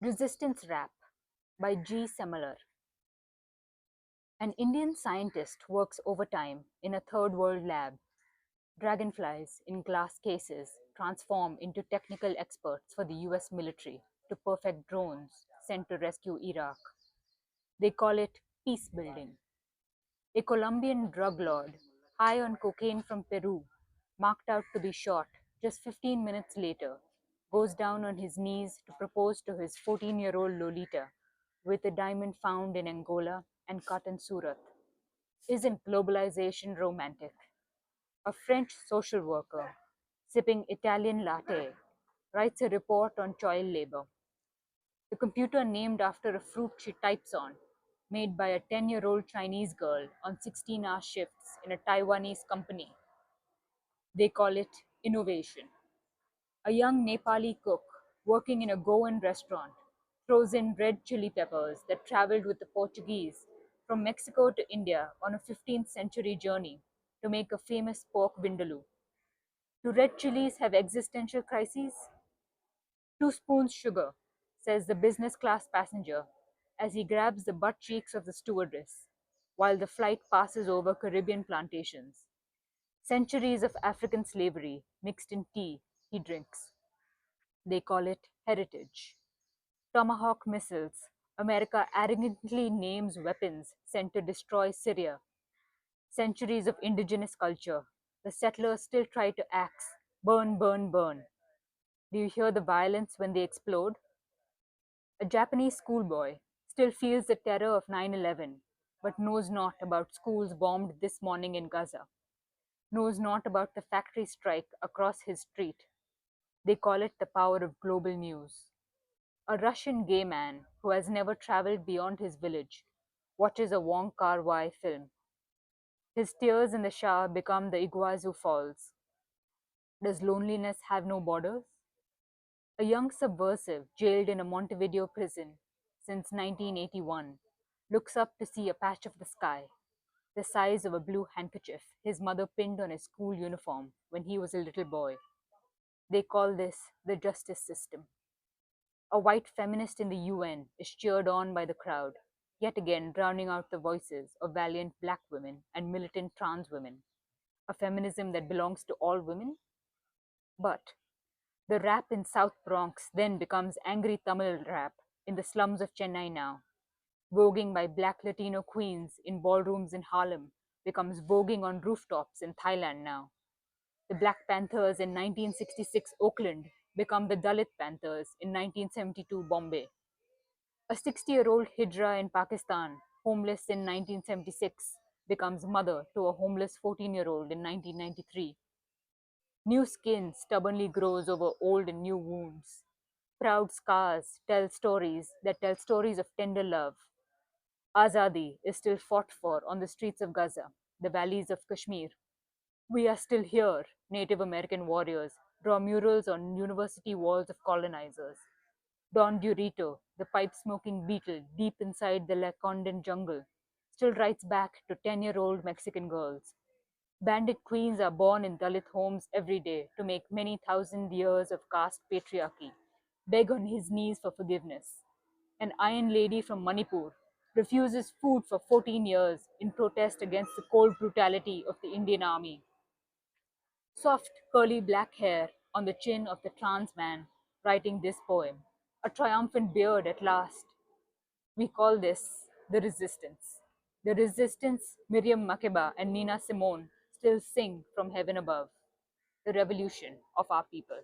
Resistance Rap by Gee Semmalar. An Indian scientist works overtime in a third world lab. Dragonflies in glass cases transform into technical experts for the US military to perfect drones sent to rescue Iraq. They call it peace building. A Colombian drug lord, high on cocaine from Peru, marked out to be shot just 15 minutes later, goes down on his knees to propose to his 14-year-old Lolita with a diamond found in Angola and cut in Surat. Isn't globalisation romantic? A French social worker, sipping Italian latte, writes a report on child labor. The computer named after a fruit she types on, made by a 10-year-old Chinese girl on 16-hour shifts in a Taiwanese company. They call it innovation. A young Nepali cook working in a Goan restaurant throws in red chili peppers that traveled with the Portuguese from Mexico to India on a 15th century journey to make a famous pork vindaloo. Do red chilies have existential crises? 2 spoons sugar, says the business class passenger as he grabs the butt cheeks of the stewardess while the flight passes over Caribbean plantations. Centuries of African slavery mixed in tea he drinks. They call it heritage. Tomahawk missiles, America arrogantly names weapons sent to destroy Syria. Centuries of indigenous culture. The settlers still try to axe, burn, burn, burn. Do you hear the violence when they explode? A Japanese schoolboy still feels the terror of 9/11, but knows not about schools bombed this morning in Gaza, knows not about the factory strike across his street. They call it the power of global news. A Russian gay man who has never traveled beyond his village watches a Wong Kar-wai film. His tears in the shower become the Iguazu Falls. Does loneliness have no borders? A young subversive jailed in a Montevideo prison since 1981 looks up to see a patch of the sky, the size of a blue handkerchief his mother pinned on his school uniform when he was a little boy. They call this the justice system. A white feminist in the UN is cheered on by the crowd, yet again drowning out the voices of valiant black women and militant trans women. A feminism that belongs to all women? But the rap in South Bronx then becomes angry Tamil rap in the slums of Chennai now. Voguing by black Latino queens in ballrooms in Harlem becomes voguing on rooftops in Thailand now. The Black Panthers in 1966 Oakland become the Dalit Panthers in 1972 Bombay. A 60-year-old Hijra in Pakistan, homeless in 1976, becomes mother to a homeless 14-year-old in 1993. New skin stubbornly grows over old and new wounds. Proud scars tell stories of tender love. Azadi is still fought for on the streets of Gaza, the valleys of Kashmir. We are still here, Native American warriors draw murals on university walls of colonizers. Don Durito, the pipe smoking beetle deep inside the Lacondan jungle, still writes back to 10-year-old Mexican girls. Bandit queens are born in Dalit homes every day to make many thousand years of caste patriarchy, beg on his knees for forgiveness. An iron lady from Manipur refuses food for 14 years in protest against the cold brutality of the Indian army. Soft, curly black hair on the chin of the trans man writing this poem. A triumphant beard at last. We call this the resistance. The resistance Miriam Makeba and Nina Simone still sing from heaven above. The revolution of our people.